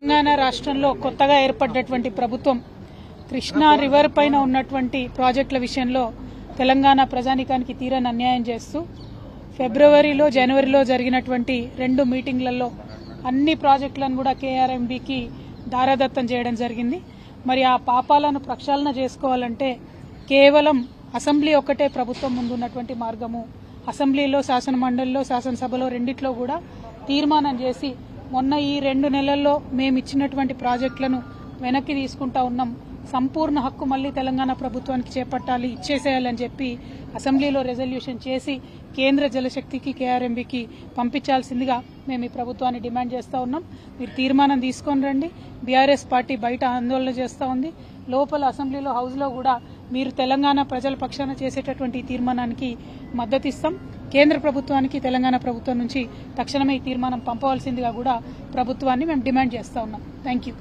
తెలంగాణ రాష్ట్రంలో కొత్తగా ఏర్పడ్డటువంటి ప్రభుత్వం కృష్ణా రివర్ పైన ఉన్నటువంటి ప్రాజెక్టుల విషయంలో తెలంగాణ ప్రజానీకానికి తీరని అన్యాయం చేస్తూ ఫిబ్రవరిలో జనవరిలో జరిగినటువంటి 2 మీటింగ్లలో అన్ని ప్రాజెక్టులను కూడా కేఆర్ఎంబీకి దారాదత్తం చేయడం జరిగింది. మరి ఆ పాపాలను ప్రక్షాళన చేసుకోవాలంటే కేవలం అసెంబ్లీ ఒక్కటే ప్రభుత్వం ముందున్నటువంటి మార్గము. అసెంబ్లీలో, శాసనమండలిలో, శాసనసభలో రెండిట్లో కూడా తీర్మానం చేసి మొన్న ఈ 2 నెలల్లో మేము ఇచ్చినటువంటి ప్రాజెక్టులను వెనక్కి తీసుకుంటా ఉన్నాం, సంపూర్ణ హక్కు మళ్లీ తెలంగాణ ప్రభుత్వానికి చేపట్టాలి, ఇచ్చేసేయాలని చెప్పి అసెంబ్లీలో రెజల్యూషన్ చేసి కేంద్ర జలశక్తికి, కేఆర్ఎంబీకి పంపించాల్సిందిగా మేము ఈ ప్రభుత్వాన్ని డిమాండ్ చేస్తూ ఉన్నాం. మీరు తీర్మానం తీసుకొని రండి. బీఆర్ఎస్ పార్టీ బయట ఆందోళన చేస్తూ ఉంది, లోపల అసెంబ్లీలో, హౌస్లో కూడా మీరు తెలంగాణ ప్రజల పక్షాన చేసేటటువంటి తీర్మానానికి మద్దతు ఇస్తాం. కేంద్ర ప్రభుత్వానికి తెలంగాణ ప్రభుత్వం నుంచి తక్షణమే ఈ తీర్మానం పంపవలసిందిగా కూడా ప్రభుత్వాన్ని మేము డిమాండ్ చేస్తూ ఉన్నాం. Thank you.